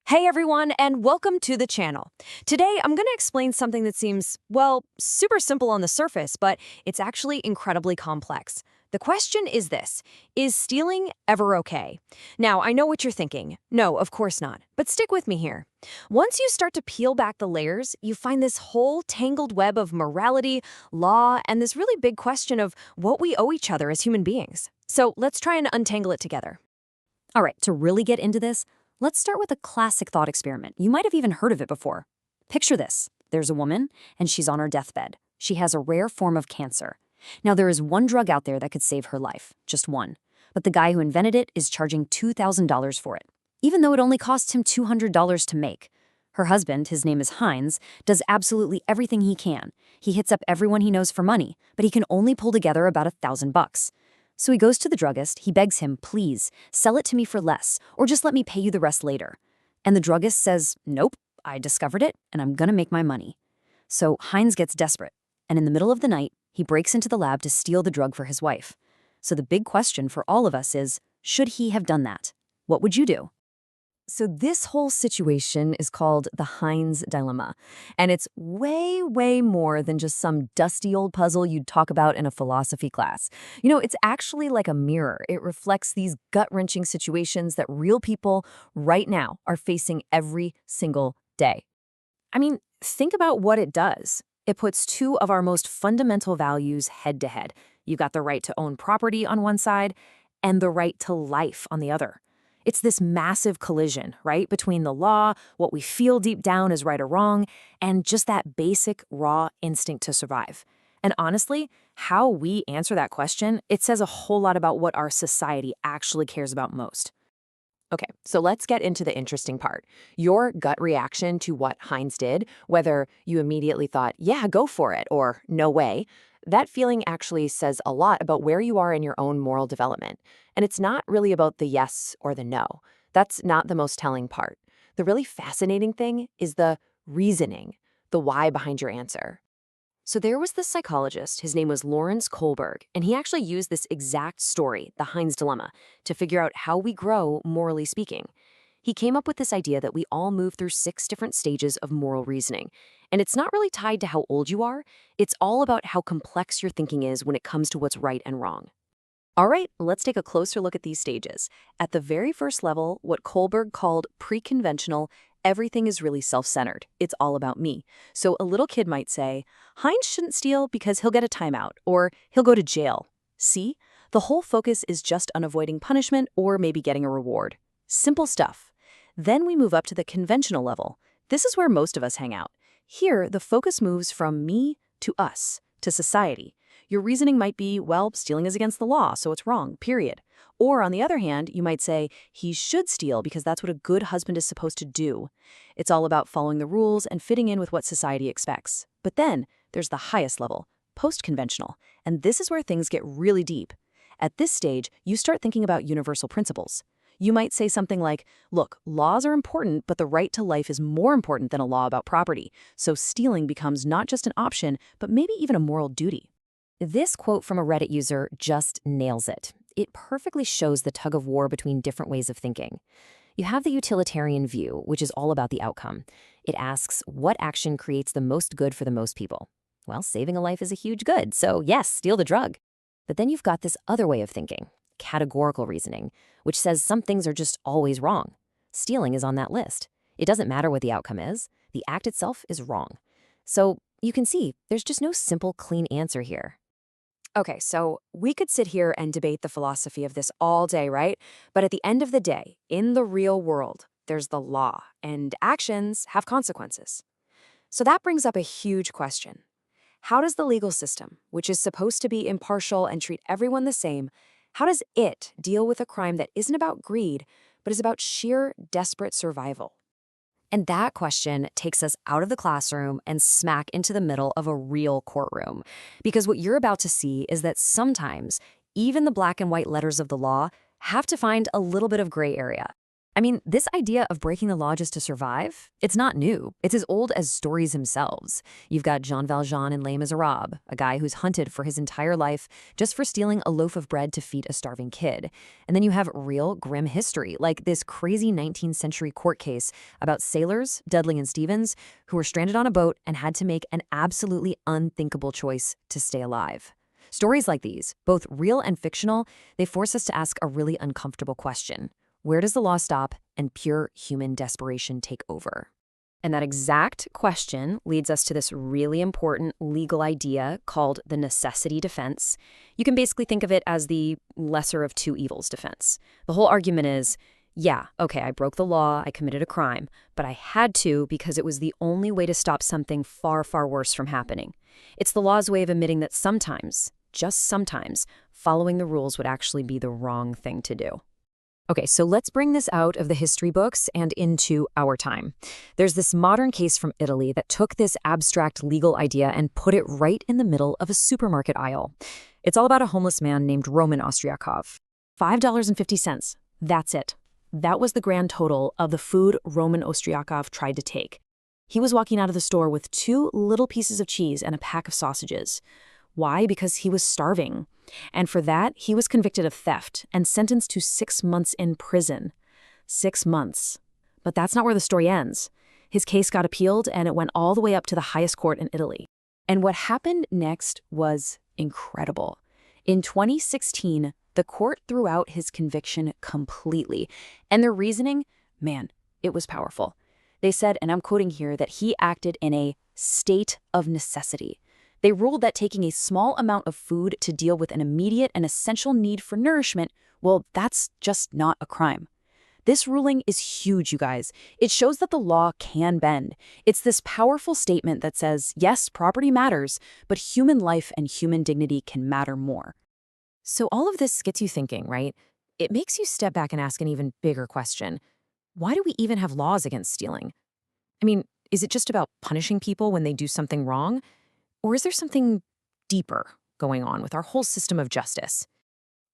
Hey everyone, and welcome to the channel. Today, I'm going to explain something that seems, well, super simple on the surface, but it's actually incredibly complex. The question is this: is stealing ever okay? Now, I know what you're thinking. No, of course not. But stick with me here. Once you start to peel back the layers, you find this whole tangled web of morality, law, and this really big question of what we owe each other as human beings. So let's try and untangle it together. All right, to really get into this, let's start with a classic thought experiment. You might have even heard of it before. Picture this. There's a woman, and she's on her deathbed. She has a rare form of cancer. Now, there is one drug out there that could save her life, just one. But the guy who invented it is charging $2,000 for it, even though it only cost him $200 to make. Her husband, his name is Heinz, does absolutely everything he can. He hits up everyone he knows for money, but he can only pull together about $1,000. So he goes to the druggist, he begs him, please, sell it to me for less, or just let me pay you the rest later. And the druggist says, nope, I discovered it, and I'm gonna make my money. So Heinz gets desperate, and in the middle of the night, he breaks into the lab to steal the drug for his wife. So the big question for all of us is, should he have done that? What would you do? So this whole situation is called the Heinz dilemma, and it's way, way more than just some dusty old puzzle you'd talk about in a philosophy class. It's actually like a mirror. It reflects these gut-wrenching situations that real people right now are facing every single day. I mean, think about what it does. It puts two of our most fundamental values head to head. You've got the right to own property on one side and the right to life on the other. It's this massive collision, right, between the law, what we feel deep down is right or wrong, and just that basic, raw instinct to survive. And honestly, how we answer that question, it says a whole lot about what our society actually cares about most. Okay, so let's get into the interesting part. Your gut reaction to what Heinz did, whether you immediately thought, yeah, go for it, or no way, that feeling actually says a lot about where you are in your own moral development. And it's not really about the yes or the no. That's not the most telling part. The really fascinating thing is the reasoning, the why behind your answer. So there was this psychologist, his name was Lawrence Kohlberg, and he actually used this exact story, the Heinz dilemma, to figure out how we grow, morally speaking. He came up with this idea that we all move through 6 different stages of moral reasoning. And it's not really tied to how old you are, it's all about how complex your thinking is when it comes to what's right and wrong. All right, let's take a closer look at these stages. At the very first level, what Kohlberg called pre-conventional, everything is really self-centered. It's all about me. So a little kid might say, Heinz shouldn't steal because he'll get a timeout, or he'll go to jail. See? The whole focus is just on avoiding punishment or maybe getting a reward. Simple stuff. Then we move up to the conventional level. This is where most of us hang out. Here, the focus moves from me to us, to society. Your reasoning might be, well, stealing is against the law, so it's wrong, period. Or on the other hand, you might say, he should steal because that's what a good husband is supposed to do. It's all about following the rules and fitting in with what society expects. But then there's the highest level, post-conventional, and this is where things get really deep. At this stage, you start thinking about universal principles. You might say something like, look, laws are important, but the right to life is more important than a law about property. So stealing becomes not just an option, but maybe even a moral duty. This quote from a Reddit user just nails it. It perfectly shows the tug of war between different ways of thinking. You have the utilitarian view, which is all about the outcome. It asks, what action creates the most good for the most people? Well, saving a life is a huge good, so yes, steal the drug. But then you've got this other way of thinking, categorical reasoning, which says some things are just always wrong. Stealing is on that list. It doesn't matter what the outcome is. The act itself is wrong. So you can see there's just no simple, clean answer here. Okay, so we could sit here and debate the philosophy of this all day, right? But at the end of the day, in the real world, there's the law, and actions have consequences. So that brings up a huge question. How does the legal system, which is supposed to be impartial and treat everyone the same, how does it deal with a crime that isn't about greed, but is about sheer, desperate survival? And that question takes us out of the classroom and smack into the middle of a real courtroom. Because what you're about to see is that sometimes, even the black and white letters of the law have to find a little bit of gray area. I mean, this idea of breaking the law just to survive, it's not new. It's as old as stories themselves. You've got Jean Valjean in Les Miserables, a guy who's hunted for his entire life just for stealing a loaf of bread to feed a starving kid. And then you have real grim history, like this crazy 19th century court case about sailors, Dudley and Stevens, who were stranded on a boat and had to make an absolutely unthinkable choice to stay alive. Stories like these, both real and fictional, they force us to ask a really uncomfortable question. Where does the law stop and pure human desperation take over? And that exact question leads us to this really important legal idea called the necessity defense. You can basically think of it as the lesser of two evils defense. The whole argument is, yeah, okay, I broke the law, I committed a crime, but I had to because it was the only way to stop something far, far worse from happening. It's the law's way of admitting that sometimes, just sometimes, following the rules would actually be the wrong thing to do. Okay, so let's bring this out of the history books and into our time. There's this modern case from Italy that took this abstract legal idea and put it right in the middle of a supermarket aisle. It's all about a homeless man named Roman Ostriakov. $5.50. That's it. That was the grand total of the food Roman Ostriakov tried to take. He was walking out of the store with 2 little pieces of cheese and a pack of sausages. Why? Because he was starving. And for that, he was convicted of theft and sentenced to 6 months in prison. 6 months. But that's not where the story ends. His case got appealed, and it went all the way up to the highest court in Italy. And what happened next was incredible. In 2016, the court threw out his conviction completely. And their reasoning, man, it was powerful. They said, and I'm quoting here, that he acted in a state of necessity. They ruled that taking a small amount of food to deal with an immediate and essential need for nourishment, well, that's just not a crime. This ruling is huge, you guys. It shows that the law can bend. It's this powerful statement that says, yes, property matters, but human life and human dignity can matter more. So all of this gets you thinking, right? It makes you step back and ask an even bigger question. Why do we even have laws against stealing? I mean, is it just about punishing people when they do something wrong? Or is there something deeper going on with our whole system of justice?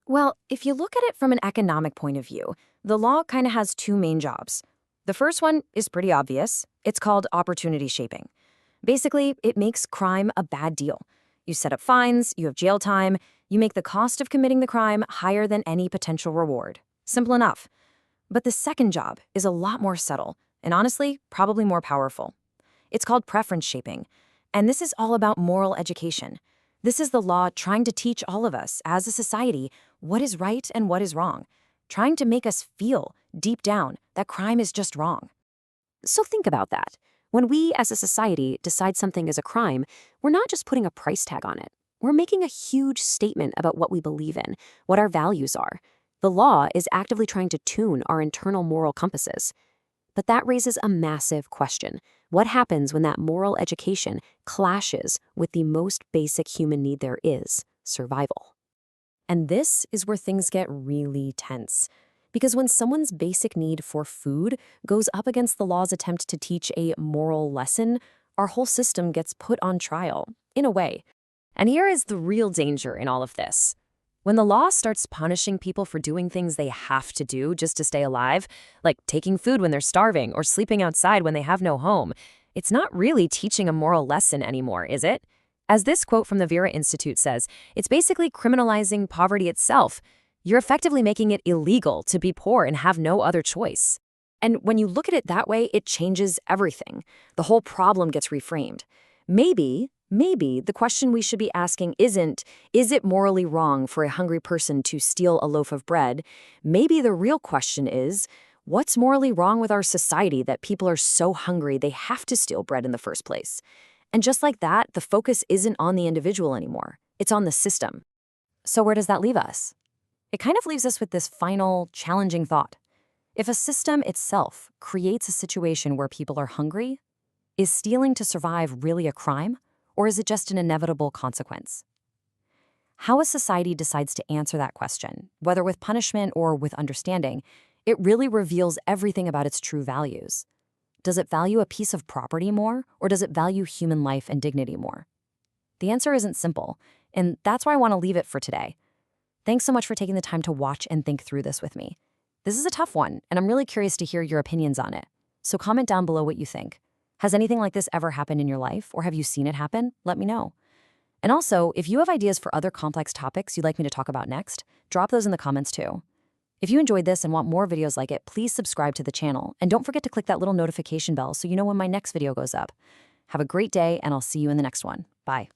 Well, if you look at it from an economic point of view, the law kind of has 2 main jobs. The first one is pretty obvious. It's called opportunity shaping. Basically, it makes crime a bad deal. You set up fines, you have jail time, you make the cost of committing the crime higher than any potential reward. Simple enough. But the second job is a lot more subtle, and honestly, probably more powerful. It's called preference shaping. And this is all about moral education. This is the law trying to teach all of us, as a society, what is right and what is wrong, trying to make us feel, deep down, that crime is just wrong. So think about that. When we, as a society, decide something is a crime, we're not just putting a price tag on it. We're making a huge statement about what we believe in, what our values are. The law is actively trying to tune our internal moral compasses. But that raises a massive question. What happens when that moral education clashes with the most basic human need there is, survival? And this is where things get really tense. Because when someone's basic need for food goes up against the law's attempt to teach a moral lesson, our whole system gets put on trial, in a way. And here is the real danger in all of this. When the law starts punishing people for doing things they have to do just to stay alive, like taking food when they're starving or sleeping outside when they have no home, it's not really teaching a moral lesson anymore, is it? As this quote from the Vera Institute says, it's basically criminalizing poverty itself. You're effectively making it illegal to be poor and have no other choice. And when you look at it that way, it changes everything. The whole problem gets reframed. Maybe the question we should be asking isn't, is it morally wrong for a hungry person to steal a loaf of bread? Maybe the real question is, what's morally wrong with our society that people are so hungry they have to steal bread in the first place? And just like that, the focus isn't on the individual anymore. It's on the system. So where does that leave us? It kind of leaves us with this final, challenging thought. If a system itself creates a situation where people are hungry, is stealing to survive really a crime? Or is it just an inevitable consequence? How a society decides to answer that question, whether with punishment or with understanding, it really reveals everything about its true values. Does it value a piece of property more, or does it value human life and dignity more? The answer isn't simple, and that's why I want to leave it for today. Thanks so much for taking the time to watch and think through this with me. This is a tough one, and I'm really curious to hear your opinions on it. So comment down below what you think. Has anything like this ever happened in your life, or have you seen it happen? Let me know. And also, if you have ideas for other complex topics you'd like me to talk about next, drop those in the comments too. If you enjoyed this and want more videos like it, please subscribe to the channel, and don't forget to click that little notification bell so you know when my next video goes up. Have a great day, and I'll see you in the next one. Bye.